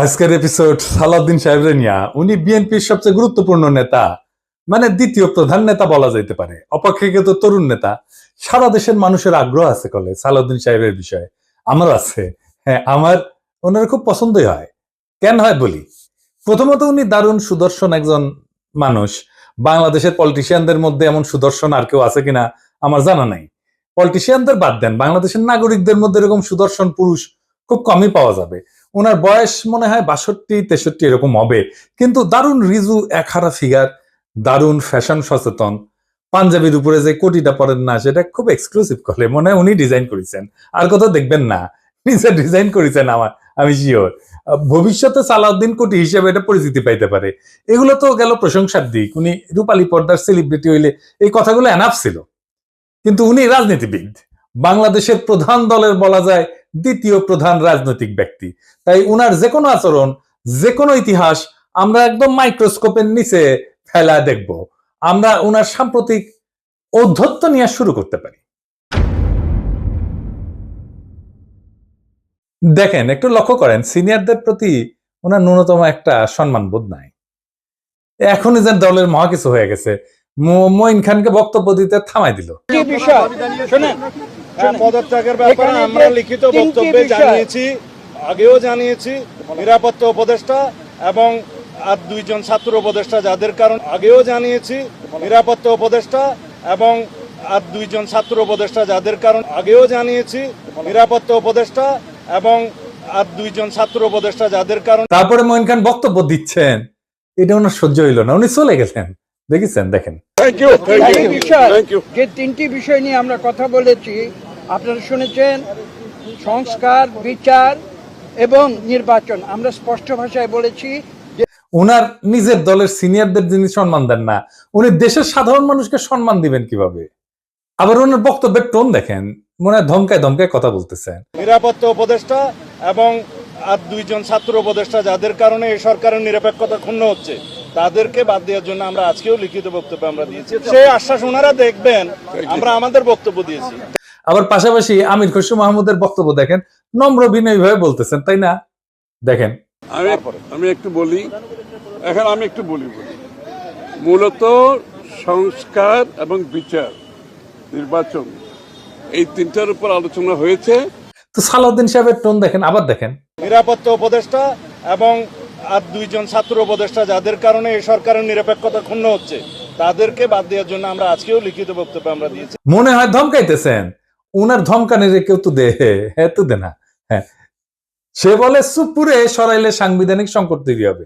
আজকের এপিসোড সালাউদ্দিন সাহেবের নিয়া। উনি বিএনপির সবচেয়ে গুরুত্বপূর্ণ নেতা, মানে দ্বিতীয় প্রধান নেতা বলা যেতে পারে, অপেক্ষাকৃত তরুণ নেতা। সারা দেশের মানুষের আগ্রহ আছে কলে সালাউদ্দিন সাহেবের বিষয়ে। আমার আছে, হ্যাঁ, আমার ওনার খুব পছন্দই হয়। কেন হয় বলি। প্রথমত, উনি দারুণ সুদর্শন একজন মানুষ। বাংলাদেশের পলিটিশিয়ানদের মধ্যে এমন সুদর্শন আর কেউ আছে কিনা আমার জানা নাই। পলিটিশিয়ানদের বাদ দেন, বাংলাদেশের নাগরিকদের মধ্যে এরকম সুদর্শন পুরুষ খুব কমই পাওয়া যাবে। ওনার বয়স মনে হয় 62-63 এরকম হবে, কিন্তু দারুণ রিজু একহারা ফিগার, দারুণ ফ্যাশন সচেতন। পাঞ্জাবির উপরে যে কোটিটা পরেন না, সেটা খুব এক্সক্লুসিভ করে মনে হয় উনি ডিজাইন করেছেন, আর কোথাও দেখবেন না। নিজে ডিজাইন করেছেন, আমি শিওর। ভবিষ্যতে সালাউদ্দিন কোটি হিসেবে এটা পরিচিতি পাইতে পারে। এগুলো তো গেল প্রশংসার দিক। উনি রূপালী পর্দার সেলিব্রিটি হইলে এই কথাগুলো এনাফ ছিল, কিন্তু উনি রাজনীতিবিদ, বাংলাদেশের প্রধান দলের বলা যায় দ্বিতীয় প্রধান রাজনৈতিক ব্যক্তি। তাই উনার যে কোনো আচরণ, যে কোনো ইতিহাস আমরা একদম মাইক্রোস্কোপের নিচে ফেলা দেখব। আমরা উনার সাম্প্রতিক ঔদ্ধত্য নিয়ে শুরু করতে পারি। দেখেন, একটু লক্ষ্য করেন, সিনিয়রদের প্রতি ওনার ন্যূনতম একটা সম্মান বোধ নাই। এখনই যেন দলের মহা কিছু হয়ে গেছে, মঈন খানকে বক্তব্য দিতে থামাই দিল। পদত্যাগের ব্যাপারে আমরা লিখিত বক্তব্যে জানিয়েছি, আগেও জানিয়েছি। নিরাপত্তা উপদেষ্টা এবং আর দুইজন ছাত্র উপদেষ্টা যাদের কারণ আগেও জানিয়েছি। নিরাপত্তা উপদেষ্টা এবং আর দুইজন ছাত্র উপদেষ্টা যাদের কারণ আগেও জানিয়েছি। নিরাপত্তা উপদেষ্টা এবং আর দুইজন ছাত্র উপদেষ্টা যাদের কারণ। তারপরে মঈন খান বক্তব্য দিচ্ছেন, এটা ওনার সহ্য হইল না, উনি চলে গেছেন। দেখেছেন, দেখেন। যে তিনটি বিষয় নিয়ে আমরা কথা বলেছি আপনারা শুনেছেন, সংস্কার, বিচার এবং নির্বাচন। আমরা স্পষ্ট ভাষায় বলেছি উনার নিজের দলের সিনিয়রদের যিনি সম্মান দেন না, উনি দেশের সাধারণ মানুষকে সম্মান দিবেন কিভাবে? আবার ওনার বক্তব্যের টোন দেখেন, মনে হয় ধমকায় ধমকায় কথা বলতেছেন। নিরাপত্তা উপদেষ্টা এবং আর দুইজন ছাত্র উপদেষ্টা যাদের কারণে এই সরকারের নিরপেক্ষতা ক্ষুণ্ণ হচ্ছে, তাদেরকে বাদ দেওয়ার জন্য আমরা আজকেও লিখিত বক্তব্য আমরা দিয়েছি। সেই আশ্বাস ওনারা দেখবেন, আমরা আমাদের বক্তব্য দিয়েছি। আবার পাশাপাশি আমির খসরু মাহমুদের বক্তব্য দেখেন, নম্র বিনয়ী ভাবে বলতেছেন, তাই না? দেখেন, আমি একটু বলি, মূলত সংস্কার এবং বিচার, নির্বাচন, এই তিনটার উপর আলোচনা হয়েছে। তো সালাউদ্দিন সাহেবের টোন দেখেন, আবার দেখেন। নিরাপত্তা উপদেষ্টা এবং আর দুইজন ছাত্র উপদেষ্টা যাদের কারণে এই সরকারের নিরপেক্ষতা ক্ষুণ্ণ হচ্ছে, তাদেরকে বাদ দেওয়ার জন্য আমরা আজকেও লিখিত বক্তব্য আমরা দিয়েছি। মনে হয় ধমকাইতেছেন। উনার ধমকানির কেউ তো দে, হ্যাঁ তো দে না। হ্যাঁ, সে বলে সুপুরে সরাইলে সাংবিধানিক সংকট তৈরি হবে,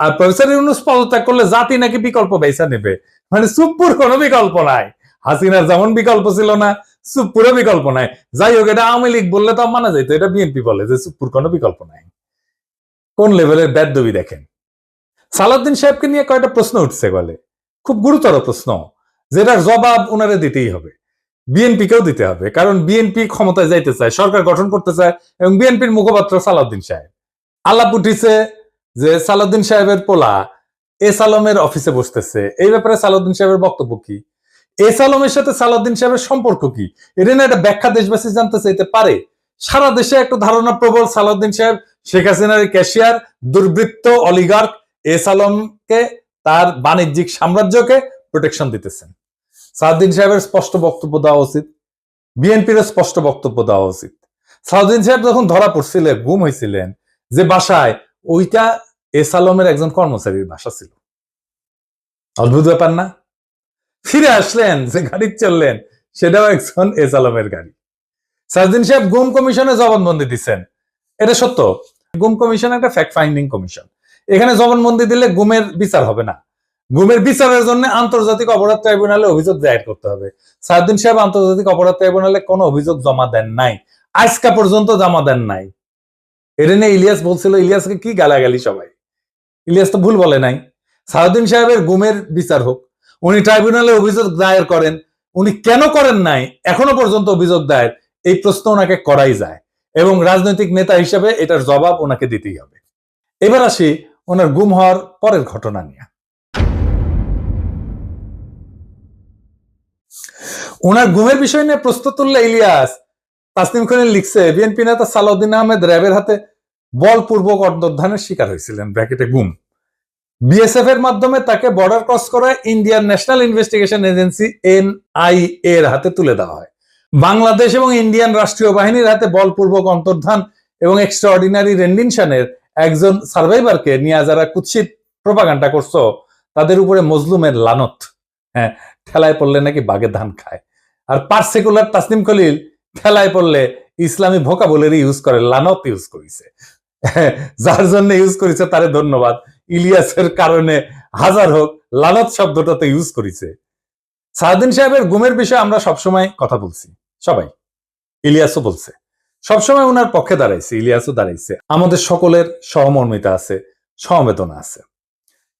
আর প্রফেসর ইউনূস পদত্যাগ করলে জাতি নাকি বিকল্প বেচা নেবে। মানে সুপুর কোনো বিকল্প নাই। হাসিনার যেমন বিকল্প ছিল না, সুপুরে বিকল্প নাই। যাই হোক, এটা আওয়ামী লীগ বললে তো মানা যাইতো, এটা বিএনপি বলে যে সুপুর কোনো বিকল্প নাই। কোন লেভেলের বেদবি দেখেন। সালাউদ্দিন সাহেবকে নিয়ে কয়টা প্রশ্ন উঠছে বলে, খুব গুরুতর প্রশ্ন, যেটার জবাব ওনারে দিতেই হবে, বিএনপিকেও দিতে হবে। কারণ বিএনপি ক্ষমতায় যাইতে চায়, সরকার গঠন করতে চায়, এবং বিএনপির মুখপাত্র সালাউদ্দিন সাহেব। আলাপ উঠিছে যে সালাউদ্দিন সাহেবের পোলা এস আলমের অফিসে বসতেছে। এই ব্যাপারে সালাউদ্দিন সাহেবের বক্তব্য কি? এস আলমের সাথে সালাউদ্দিন সাহেবের সম্পর্ক কি? এটা না একটা ব্যাখ্যা দেশবাসী জানতে চাইতে পারে। সারা দেশে একটা ধারণা প্রবল, সালাউদ্দিন সাহেব শেখ হাসিনার ক্যাশিয়ার, দুর্বৃত্ত অলিগার্ক এস আলমকে, তার বাণিজ্যিক সাম্রাজ্যকে প্রোটেকশন দিতেছেন। সালাউদ্দিন সাহেবের স্পষ্ট বক্তব্য দেওয়া উচিত, বিএনপির স্পষ্ট বক্তব্য দেওয়া উচিত। সালাউদ্দিন সাহেব যখন ধরা পড়ছিলেন, গুম হয়েছিলেন যে বাসায়, ওইটা এস আলমের একজন কর্মচারীর বাসা ছিল। অদ্ভুত ব্যাপার না? ফিরে আসলেন, যে গাড়ি চললেন সেটাও একজন এস আলমের গাড়ি। সালাউদ্দিন সাহেব গুম কমিশনে জবানবন্দি দিচ্ছেন, এটা সত্য। গুম কমিশন একটা ফ্যাক্ট ফাইন্ডিং কমিশন। এখানে জবানবন্দি দিলে গুমের বিচার হবে না। গুমের বিচারের জন্য আন্তর্জাতিক অপরাধ ট্রাইব্যুনালে অভিযোগ দায়ের করতে হবে। সালাউদ্দিন সাহেব আন্তর্জাতিক অপরাধ ট্রাইব্যুনালে কোনো অভিযোগ জমা দেন নাই, আজকা পর্যন্ত জমা দেন নাই। এটা নিয়ে ইলিয়াস বলছিল, ইলিয়াসকে কি গালাগালি সবাই। ইলিয়াস তো ভুল বলে নাই। সালাউদ্দিন সাহেবের গুমের বিচার হোক, উনি ট্রাইব্যুনালে অভিযোগ দায়ের করেন। উনি কেন করেন নাই এখনো পর্যন্ত অভিযোগ দায়ের, এই প্রশ্ন ওনাকে করাই যায়, এবং রাজনৈতিক নেতা হিসেবে এটার জবাব ওনাকে দিতেই হবে। এবার আসি ওনার গুম হওয়ার পরের ঘটনা নিয়ে। ওনার গুমের বিষয় নিয়ে প্রশ্ন তুললে ইলিয়াস, তাসনিম খান লিখছে, বিএনপি নেতা সালাউদ্দিন আহমেদ র্যাবের হাতে বলপূর্বক অন্তর্ধানের শিকার হয়েছিলেন, ব্র্যাকেটে গুম। বিএসএফ এর মাধ্যমে তাকে বর্ডার ক্রস করায় Indian national investigation agency NIA এর হাতে তুলে দেওয়া হয়। বাংলাদেশ এবং ইন্ডিয়ান রাষ্ট্রীয় বাহিনীর হাতে বলপূর্বক অন্তর্ধান এবং এক্সট্রাঅর্ডিনারি রেন্ডিশনের একজন সার্ভাইভারকে নিয়ে যারা কুৎসিত প্রোপাগান্ডা করছো, তাদের উপরে মজলুমের লানত। হ্যাঁ, ঠেলায় পড়লে নাকি বাঘে ধান খায়। আর পার্সিকুলার তাসনিম খলিল ঠেলায় পড়লে ইসলামী ভোকাবুলারি ইউজ করে, লানত ইউজ করেছে। যার জন্য ইউজ করেছে তারে ধন্যবাদ। ইলিয়াসের কারণে হাজার হোক, লানত শব্দটা তো ইউজ করেছে। সারাদিন সাহেবের গুমের বিষয়ে আমরা সবসময় কথা বলছি, সবাই, ইলিয়াসও বলছে, সবসময় ওনার পক্ষে দাঁড়াইছে, ইলিয়াসও দাঁড়াইছে। আমাদের সকলের সহমর্মিতা আছে, সমবেদনা আছে।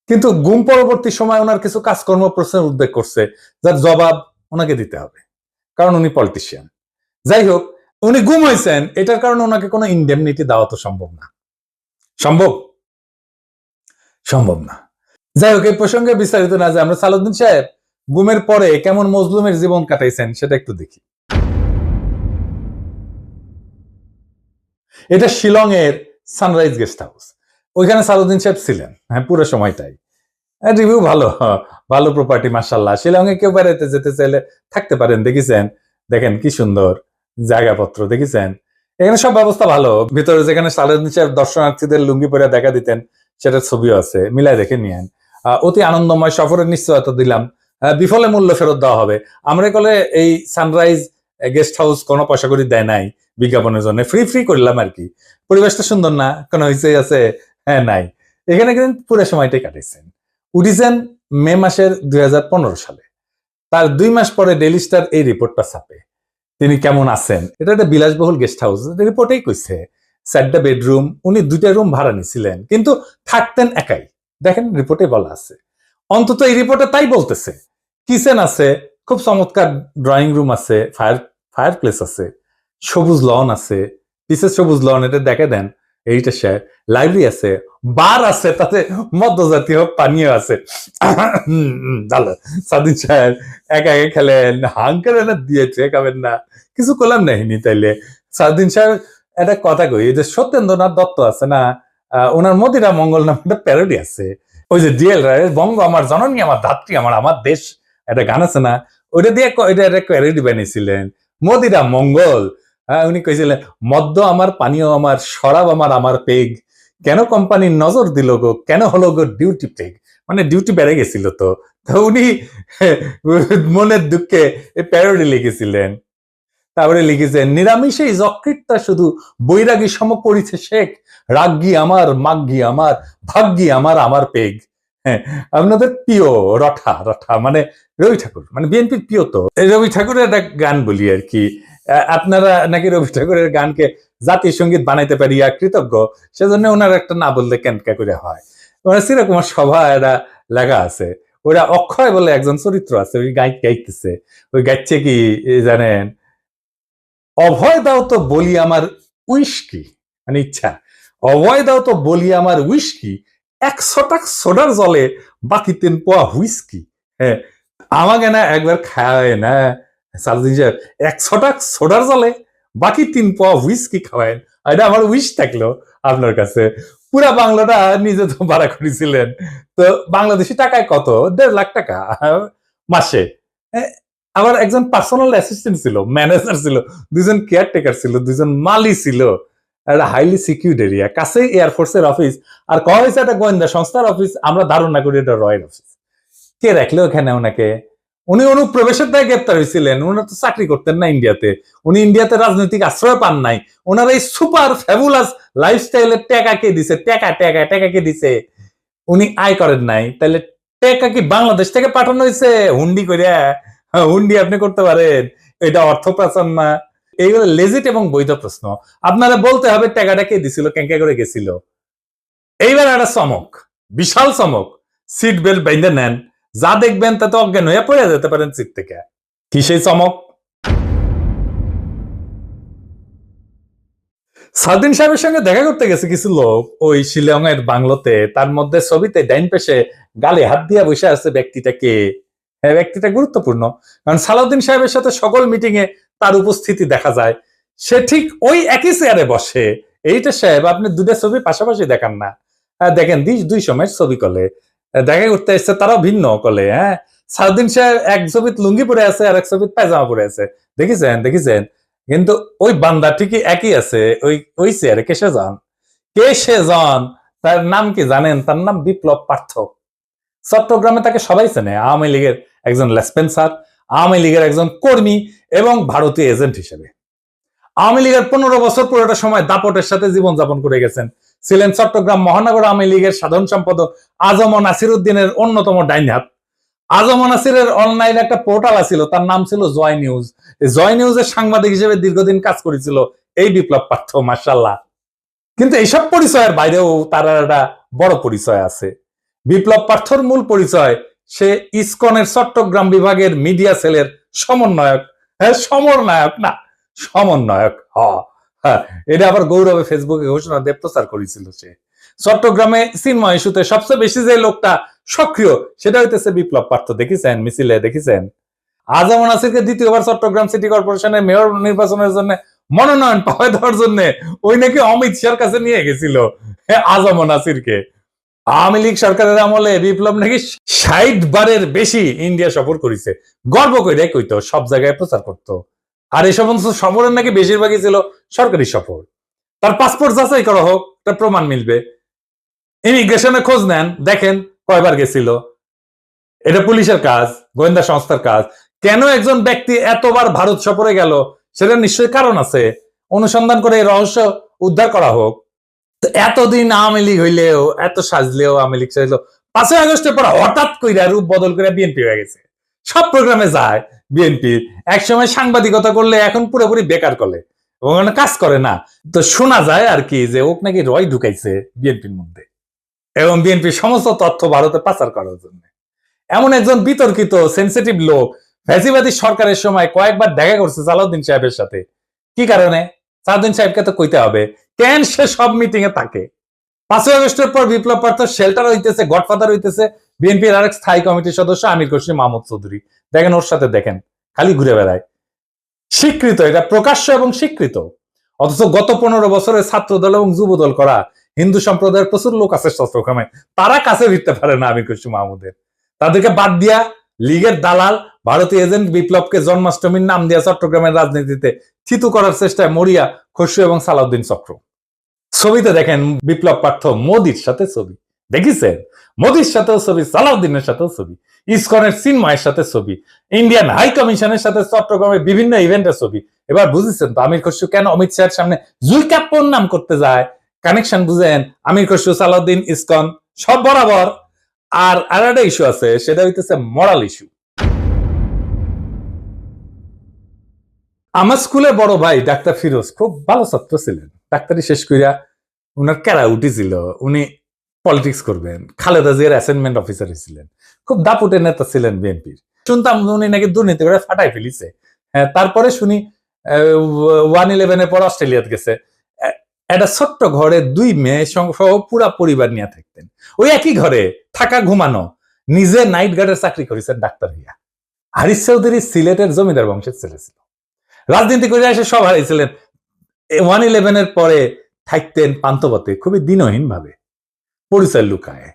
কিন্তু গুম পরবর্তী সময় ওনার কিছু কাজকর্ম প্রশ্নের উদ্বেগ করছে, যার জবাব ওনাকে দিতে হবে, কারণ উনি পলিটিশিয়ান। যাই হোক, উনি গুম হয়েছেন, এটার কারণে ওনাকে কোনো ইনডেমনিটি দেওয়া তো সম্ভব না। সম্ভব না। যাই হোক, এই প্রসঙ্গে বিস্তারিত না যে আমরা সালাউদ্দিন সাহেব গুমের পরে কেমন মজলুমের জীবন কাটাইছেন সেটা একটু দেখি। এটা শিলং এর সানরাইজ গেস্ট হাউস। ওইখানে সালাউদ্দিন সাহেব ছিলেন, হ্যাঁ, পুরো সময়টাই। রিভিউ ভালো, ভালো প্রপার্টি, মাশাআল্লাহ। শিলংয়ে কেউ বেড়াইতে যেতে চাইলে থাকতে পারেন, দেখেছেন, দেখেন কি সুন্দর জায়গাপত্র, দেখেছেন। এখানে সব ব্যবস্থা ভালো। ভিতরে যেখানে সালাউদ্দিন সাহেব দর্শনার্থীদের লুঙ্গি পরে দেখা দিতেন, সেটার ছবিও আছে, মিলাই দেখে নিয়েন। অতি আনন্দময় সফরের নিশ্চয়তা দিলাম, বিফলে মূল্য ফেরত দেওয়া হবে। আমরা কলে এই সানরাইজ গেস্ট হাউস কোনো পয়সা করে দেয় নাই বিজ্ঞাপনের জন্য, ফ্রি করলাম আর কি। পরিবেশটা সুন্দর না, কোনো হইচই আছে? হ্যাঁ, নাই। এখানে কিন্তু পুরো সময়টাই কাটাইছেন। উঠিছেন মে মাসের 2015 সালে। তার 2 মাস পরে ডেইলি স্টার এই রিপোর্টটা ছাপে, তিনি কেমন আছেন। এটা একটা বিলাসবহুল গেস্ট হাউস, রিপোর্টেই কইছে 4টা বেডরুম, উনি 2টা রুম ভাড়া নিছিলেন, কিন্তু থাকতেন একাই। দেখেন রিপোর্টে বলা আছে, অন্তত এই রিপোর্টে তাই বলতেছে। কিচেন আছে, খুব চমৎকার ড্রয়িং রুম আছে, ফায়ার প্লেস আছে, সবুজ লন আছে, পিসের সবুজ লন, এটা দেখে দেন, এইটা সে লাইব্রেরি আছে, বার আছে, তাতে মদ্যজাতীয় পানীয় আছে। সাদিন সাহেব একা খেলেন, হাঙ্কারে না দিয়েছে, খাবেন না, কিছু করলাম নাহিনি। তাইলে সাদিন সাহেব একটা কথা কই, যে সত্যেন্দ্রনাথ দত্ত আছে না, ওনার মদিরা মঙ্গল নামে একটা প্যারোডি আছে। ওই যে ডিএল রায়ের বঙ্গ আমার জননী, আমার ধাত্রী, আমার দেশ, একটা গান আছে না, ওইটা দিয়ে এটা একটা প্যারোডি বানিয়েছিলেন, মদিরা মঙ্গল। উনি কইছিলেন, মদ্য আমার, পানীয় আমার, শরাব আমার পেগ, কেন কোম্পানির নজর দিল গো, কেন হলো গো ডিউটি পেগ, মানে ডিউটি বেড়ে গেছিল। তো উনি মনের দুঃখে এই প্যারোডি লিখেছিলেন। তারপরে লিখেছেন, নিরামিষেই যকৃতটা শুধু বৈরাগী সম করিছে শেখ, রাগ্গি আমার, মাগ্গি আমার, ভাগ্যি আমার পেগ। হ্যাঁ, আপনাদের প্রিয় রঠা মানে রবি ঠাকুর, মানে বিএনপির প্রিয়। তো রবি ঠাকুরের একটা গান বলি আর কি, আপনারা নাকি রবি ঠাকুরের গানকে জাতীয় সঙ্গীত বানাইতে পারিয়া কৃতজ্ঞ, সেজন্য ওনার একটা না বললে কেনকা করে হয়। ওনার চিরকুমার সভা এটা লেখা আছে, ওরা অক্ষয় বলে একজন চরিত্র আছে, ওই গাইতেছে, ওই গাইছে কি জানেন, অভয় দাও তো বলি আমার উইস্কি, মানে ইচ্ছা, অভয় দাও তো বলি আমার উইস্কি, 100 টাকা সোডার জলে বাকি 3 পোয়া হুইস্কি। হ্যাঁ, আমাকে না একবার খাওয়ায় না সালাউদ্দিন সাহেব, 100 টাকা সোডার জলে বাকি 3 পোয়া হুইস্কি খাওয়ায়। এটা আমার উইশ থাকলো আপনার কাছে। পুরা বাংলাটা নিজে তো ভাড়া করেছিলেন, তো বাংলাদেশি টাকায় কত, 1.5 লাখ টাকা মাসে। আবার একজন পার্সোনাল অ্যাসিস্ট্যান্ট ছিল, ম্যানেজার ছিল, 2জন কেয়ারটেকার ছিল, 2জন মালি ছিল, একটা হাইলি সিকিউর্ড এরিয়া, কাছেই এয়ারফোর্সের অফিস, আর কয়া হয়েছে একটা গোয়েন্দা সংস্থার অফিস। আমরা ধারণা করি এটা রয়্যাল অফিস। কে রাখলো ওখানে ওনাকে? উনি অনুপ্রবেশের দায়ে গ্রেপ্তার হয়েছিলেন। উনি তো চাকরি করতেন না ইন্ডিয়াতে, উনি ইন্ডিয়াতে রাজনৈতিক আশ্রয় পান নাই। ওনার এই সুপার ফ্যাবুলাস লাইফস্টাইলের টাকা কে দিছে? টাকা কে দিছে? উনি আয় করেন নাই, তাহলে টাকা কি বাংলাদেশ থেকে পাঠানো হয়েছে হুন্ডি করিয়া? হুন্ডি আপনি করতে পারেন, এটা অর্থ পাচার না? এইগুলো লেজিট এবং বৈধ প্রশ্ন। আপনারা বলতে হবে টাকাটা কে দিছিল, কেঙ্কা করে গেছিল। এইবার একটা চমক, বিশাল চমক, সিট বেল্ট বেঁধে নেন, যা দেখবেন তাতে অজ্ঞান হয়ে পড়ে যেতে পারেন সিট থেকে। কি সেই চমক? সালাউদ্দিন সাহেবের সঙ্গে দেখা করতে গেছে কিছু লোক ওই শিলং এর বাংলোতে। তার মধ্যে ছবিতে ডাইন পেশে গালে হাত দিয়া বসে আছে ব্যক্তিটাকে। হ্যাঁ, ব্যক্তিটা গুরুত্বপূর্ণ, কারণ সালাউদ্দিন সাহেবের সাথে সকল মিটিং এ তার উপস্থিতি দেখা যায়। সে ঠিক ওই একই চেয়ারে বসে এইটা সাহেব আপনি দুইটা ছবি পাশাপাশি দেখান না। দেখেন দুই সময়ের ছবি কলে দেখা করতে এসছে, তারাও ভিন্ন কলে। হ্যাঁ, সাউদ্দিন সাহেব এক ছবিত লুঙ্গি পরে আছে আর এক ছবিত পায়জামা পরে আছে, দেখেছেন। কিন্তু ওই বান্দা ঠিকই একই আছে ওই চেয়ারে। কে সে জন, তার নাম কি জানেন? তার নাম বিপ্লব পার্থ। চট্টগ্রামে তাকে সবাই চেনে, আওয়ামী লীগের একজন লেসপেন্সার, আওয়ামী লীগের একজন কর্মী এবং ভারতীয় এজেন্ট হিসেবে। আওয়ামী লীগের 15 বছর পুরোটা সময় দাপটের সাথে জীবনযাপন করে গেছেন। ছিলেন চট্টগ্রাম মহানগর আওয়ামী লীগের সাধারণ সম্পাদক আজম নাসির উদ্দিনের অন্যতম ডাইন হাত। আজম নাসিরের অনলাইন একটা পোর্টাল ছিল, তার নাম ছিল জয় নিউজ। জয় নিউজের সাংবাদিক হিসেবে দীর্ঘদিন কাজ করেছিল এই বিপ্লব পার্থ, মাশাআল্লাহ। কিন্তু এইসব পরিচয়ের বাইরেও তার একটা বড় পরিচয় আছে। বিপ্লব পার্থর মূল পরিচয়, সে ইসকনের চট্টগ্রাম বিভাগের মিডিয়া সেলের সমন্বয়ক। হ্যাঁ, সমন্বয়ক না, সমন্বয়ক। হ্যাঁ, এটা আবার গৌরবে ফেসবুকে ঘোষণা দিয়ে প্রচার করেছিল সে। চট্টগ্রামে চিন্ময় ইস্যুতে সবচেয়ে বেশি যে লোকটা সক্রিয়, সেটা হইতেছে বিপ্লব পার্থ। দেখেছেন মিছিলে, দেখেছেন। আজম নাসিরকে দ্বিতীয়বার চট্টগ্রাম সিটি কর্পোরেশনের মেয়র নির্বাচনের জন্য মনোনয়ন পাওয়া দেওয়ার জন্য ওই নাকি অমিত শাহর কাছে নিয়ে গেছিল আজম নাসিরকে। আওয়ামী লীগ সরকারের আমলে বিপ্লব নাকি 60 বারের বেশি ইন্ডিয়া সফর করেছে, গর্ব করে কইতো, সব জায়গায় প্রচার করতো। আর এই সমস্ত সফরের নাকি বেশিরভাগই ছিল সরকারি সফর। তার পাসপোর্ট যাচাই করা হোক, তার প্রমাণ মিলবে। ইমিগ্রেশনে খোঁজ নেন, দেখেন কয়বার গেছিল। এটা পুলিশের কাজ, গোয়েন্দা সংস্থার কাজ। কেন একজন ব্যক্তি এতবার ভারত সফরে গেল, সেটা নিশ্চয়ই কারণ আছে। অনুসন্ধান করে এই রহস্য উদ্ধার করা হোক। এতদিন আওয়ামী লীগ হইলেও, এত সাজলেও, আওয়ামী লীগ সাজলেও 5ই আগস্টের পর হঠাৎ কইরা রূপ বদল করে বিএনপি হয়ে গেছে। সব প্রোগ্রামে যায় বিএনপি। একসময় সাংবাদিকতা করলে এখন পুরোপুরি বেকার করে এবং কাজ করে না। তো শোনা যায় আর কি যে ওক নাকি রয় ঢুকাইছে বিএনপির মধ্যে এবং বিএনপির সমস্ত তথ্য ভারতে পাচার করার জন্য। এমন একজন বিতর্কিত সেন্সিটিভ লোক ফ্যাসিবাদী সরকারের সময় কয়েকবার দেখা করছে সালাউদ্দিন সাহেবের সাথে। কি কারণে? সালাউদ্দিন সাহেবকে তো কইতে হবে কেন সে সব মিটিং এ থাকে। 5ই আগস্টের পর বিপ্লব পার্থ শেল্টার হইতেছে, গডফাদার হইতেছে বিএনপির আরেক স্থায়ী কমিটির সদস্য আমির খসরু মাহমুদ চৌধুরী। দেখেন ওর সাথে, দেখেন খালি ঘুরে বেড়ায়। স্বীকৃত, এটা প্রকাশ্য এবং স্বীকৃত। অথচ গত 15 বছরে ছাত্র দল এবং যুব দল করা হিন্দু সম্প্রদায়ের প্রচুর লোক আছে চট্টগ্রামে, তারা কাছে ভিড়তে পারে না আমির খসরু মাহমুদের। তাদেরকে বাদ দিয়া লীগের দালাল ভারতীয় এজেন্ট বিপ্লবকে জন্মাষ্টমীর নাম দিয়া চট্টগ্রামের রাজনীতিতে থিতু করার চেষ্টায় মরিয়া খসরু এবং সালাউদ্দিন চক্র। ছবিতে দেখেন বিপ্লব পার্থ মোদির সাথে ছবি, দেখেছেন? মোদির সাথেও ছবি, সালাউদ্দিনের সাথেও ছবি, ইসকনের চিন্ময়ের সাথে ছবি, ইন্ডিয়ান হাই কমিশনের সাথে চট্টগ্রামের বিভিন্ন ইভেন্টের ছবি। এবার বুঝেছেন তো আমির খসরু কেন অমিত শাহের সামনে জুইকাপ্পর নাম করতে যায়? কানেকশন বুঝেন? আমির খসরু, সালাউদ্দিন, ইসকন সব বরাবর। আর একটা ইস্যু আছে, সেটা হইতেছে মরাল ইস্যু। আমার স্কুলে বড় ভাই ডাক্তার ফিরোজ খুব ভালো ছাত্র ছিলেন। ডাক্তারি শেষ কইরা উনার ক্যারা উঠেছিল, উনি পলিটিক্স করবেন। খালেদা জিয়ার অ্যাসাইনমেন্ট অফিসার ছিলেন, খুব দাপুটে নেতা ছিলেন বিএনপির। শুনতাম উনি নাকি দুর্নীতি করে ফাটাই ফেলিছে। হ্যাঁ, তারপরে শুনি 1/11 পর অস্ট্রেলিয়াতে গেছে। একটা ছোট্ট ঘরে 2 মেয়ে সহ পুরা পরিবার নিয়ে থাকতেন। ওই একই ঘরে থাকা, ঘুমানো। নিজে নাইট গার্ডের চাকরি করেছেন ডাক্তার হইয়া। হারিস চৌধুরী সিলেটের জমিদার বংশের ছেলে ছিল। রাজনীতি করে এসে সব হারিয়েছিলেন। 1/11 পরে থাকতেন পান্থপথে, খুবই দিনহীন ভাবে, পরিচয় লুকায়।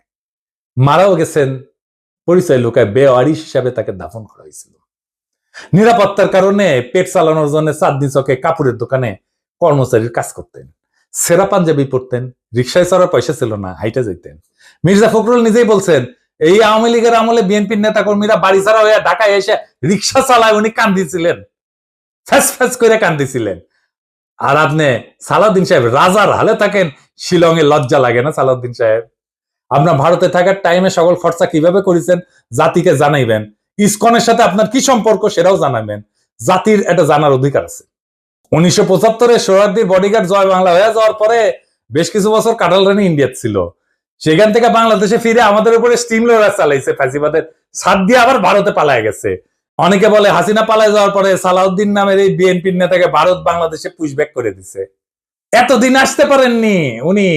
মারাও গেছেন পরিচয় লুকায়, বেওয়ারিশ হিসাবে তাকে দাফন করা হয়েছিল। নিরাপত্তার কারণে পেট চালানোর জন্য চাঁদনি চকে কাপড়ের দোকানে কর্মচারীর কাজ করতেন। সেরা পাঞ্জাবি পরতেন, রিক্সায় চড়ার পয়সা ছিল না, হাইটে যেতেন। মির্জা ফখরুল নিজেই বলছেন, এই আওয়ামী লীগের আমলে বিএনপির নেতা কর্মীরা বাড়ি ছাড়া হয়ে ঢাকায় এসে রিক্সা চালায়, উনি কান্দিছিলেন, ফ্যাস ফ্যাস করে কান্দিছিলেন। আর আপনি সালাউদ্দিন সাহেব রাজার হালে থাকেন, শিলংয়ে লজ্জা লাগে না সালাউদ্দিন সাহেব? আপনার ভারতে থাকার টাইমে সকল খরচা কিভাবে করেছেন জাতিকে জানাইবেন। ইসকনের সাথে আপনার কি সম্পর্ক সেটাও জানাবেন। জাতির এটা জানার অধিকার আছে। 1975-এ সোহরাওয়ার্দীর বডিগার্ড জয় বাংলা হয়ে যাওয়ার পরে বেশ কিছু বছর কাটাল রানী ইন্ডিয়া ছিল। সেখান থেকে বাংলাদেশে ফিরে আমাদের উপরে স্টিম লোডার চালাইছে ফ্যাসিবাদের সাথ দিয়ে, আবার ভারতে পালায় গেছে। অনেকে বলে হাসিনা পালায় যাওয়ার পরে সালাউদ্দিন নামের এই বিএনপির নেতাকে ভারত বাংলাদেশে পুশব্যাক করে দিছে। এতদিন আসতে পারেননি উনি,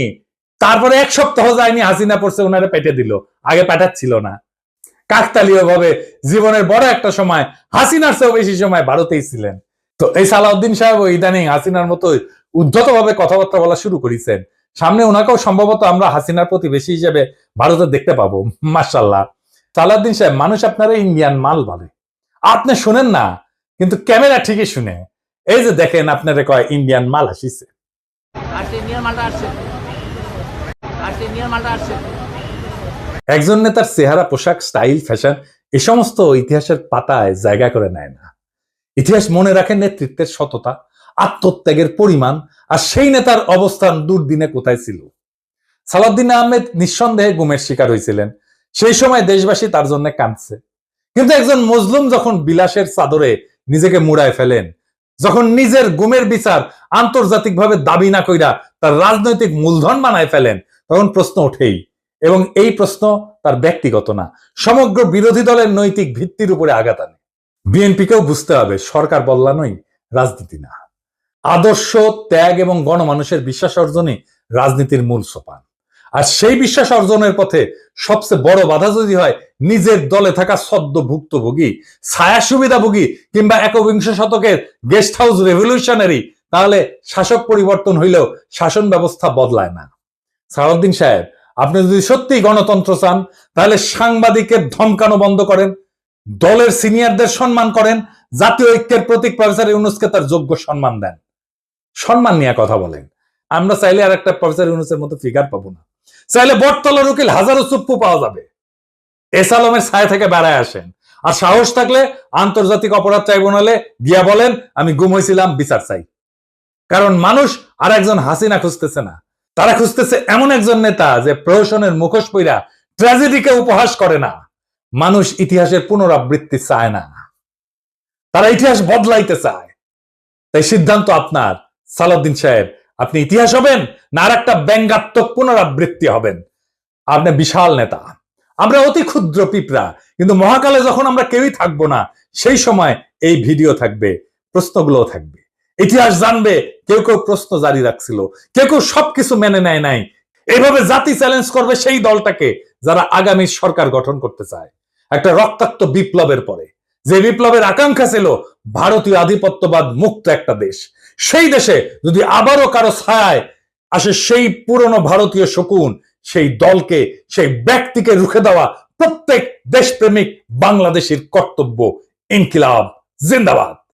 তারপরে 1 সপ্তাহ যায়নি হাসিনা পড়ছে ওনারে পেটে দিল, আগে পাঠাচ্ছিল না। কাকতালীয় ভাবে জীবনের বড় একটা সময় হাসিনার চেয়েও বেশি সময় ভারতেই ছিলেন। তো এই সালাউদ্দিন সাহেব ইদানিং হাসিনার মতোই উদ্ধতভাবে কথাবার্তা বলা শুরু করেছেন। সামনে ওনাকেও সম্ভবত আমরা হাসিনার প্রতিবেশী হিসেবে ভারতে দেখতে পাবো। মাশাআল্লাহ। সালাউদ্দিন সাহেব, মানুষ আপনারা ইন্ডিয়ান মাল বলে, আপনি শুনেন না, কিন্তু ক্যামেরা ঠিকই শুনে। এই যে দেখেন, আপনারা কয় ইন্ডিয়ান মাল আসিছে। একজন নেতার চেহারা, পোশাক, স্টাইল, ফ্যাশন এ সমস্ত ইতিহাসের পাতায় জায়গা করে নেয় না। ইতিহাস মনে রাখে নেতৃত্বের সততা, আত্মত্যাগের পরিমাণ, আর সেই নেতার অবস্থান দুর্দিনে কোথায় ছিল। সালাউদ্দিন আহমেদ নিঃসন্দেহে গুমের শিকার হয়েছিলেন। সেই সময় দেশবাসী তার জন্য কাঁদছে। কিন্তু একজন মজলুম যখন বিলাসের চাদরে নিজেকে মুড়ায় ফেলেন, যখন নিজের গুমের বিচার আন্তর্জাতিকভাবে দাবি না কইরা তার রাজনৈতিক মূলধন বানায় ফেলেন, তখন প্রশ্ন ওঠেই। এবং এই প্রশ্ন তার ব্যক্তিগত না, সমগ্র বিরোধী দলের নৈতিক ভিত্তির উপরে আঘাত আনে। বিএনপিকেও বুঝতে হবে, সরকার বদলানোই রাজনীতি না। আদর্শ, ত্যাগ এবং গণমানুষের বিশ্বাস অর্জনই রাজনীতির মূল সোপান। আর সেই বিশ্বাস অর্জনের পথে সবচেয়ে বড় বাধা যদি হয় নিজের দলে থাকা সদ্য ভুক্তভোগী, ছায়া সুবিধাভোগী কিংবা একবিংশ শতকের গেস্ট হাউস রেভলিউশনারি, তাহলে শাসক পরিবর্তন হইলেও শাসন ব্যবস্থা বদলায় না। সালাউদ্দিন সাহেব, আপনি যদি সত্যি গণতন্ত্র চান, তাহলে সাংবাদিকের ধমকানো বন্ধ করেন, দলের সিনিয়রদের সম্মান করেন, জাতীয় ঐক্যের প্রতীক প্রফেসর ইউনূসকে তার যোগ্য সম্মান দেন, সম্মান নিয়ে কথা বলেন। আমরা চাইলে আর একটা প্রফেসর ইউনূসের মতো ফিগার পাবো না। চাইলে বটতলার উকিল হাজারো চুপ্পু পাওয়া যাবে। এস আলমের ছায়া থেকে বেড়ায় আসেন, আর সাহস থাকলে আন্তর্জাতিক অপরাধ ট্রাইব্যুনালে গিয়া বলেন আমি গুম হয়েছিলাম, বিচার চাই। কারণ মানুষ আর একজন হাসিনা খুঁজতেছে না, তারা খুঁজতেছে এমন একজন নেতা যে প্রহসনের মুখোশ পইরা ট্র্যাজেডিকে উপহাস করে না। মানুষ ইতিহাসের পুনরাবৃত্তি চায় না, তারা ইতিহাস বদলাইতে চায়। তাই সিদ্ধান্ত আপনার সালাউদ্দিন সাহেব, আপনি ইতিহাস হবেন না আর একটা ব্যঙ্গাত্মক পুনরাবৃত্তি হবেন। আপনি বিশাল নেতা, আমরা অতি ক্ষুদ্র পিঁপড়া, কিন্তু মহাকালে যখন আমরা কেউই থাকবো না, সেই সময় এই ভিডিও থাকবে, প্রশ্নগুলো থাকবে, ইতিহাস জানবে। কেউ কেউ প্রশ্ন জারি রাখছিল, কেউ কেউ সবকিছু মেনে নেয় নাই। এইভাবে জাতি চ্যালেঞ্জ করবে সেই দলটাকে যারা আগামী সরকার গঠন করতে চায় একটা রক্তাক্ত বিপ্লবের পরে, যে বিপ্লবের আকাঙ্ক্ষা ছিল ভারতীয় আধিপত্যবাদ মুক্ত একটা দেশ। সেই দেশে যদি আবারও কারো ছায়ায় আসে সেই পুরনো ভারতীয় শকুন, সেই দলকে, সেই ব্যক্তিকে রুখে দেওয়া প্রত্যেক দেশপ্রেমিক বাংলাদেশের কর্তব্য। ইনকিলাব জিন্দাবাদ।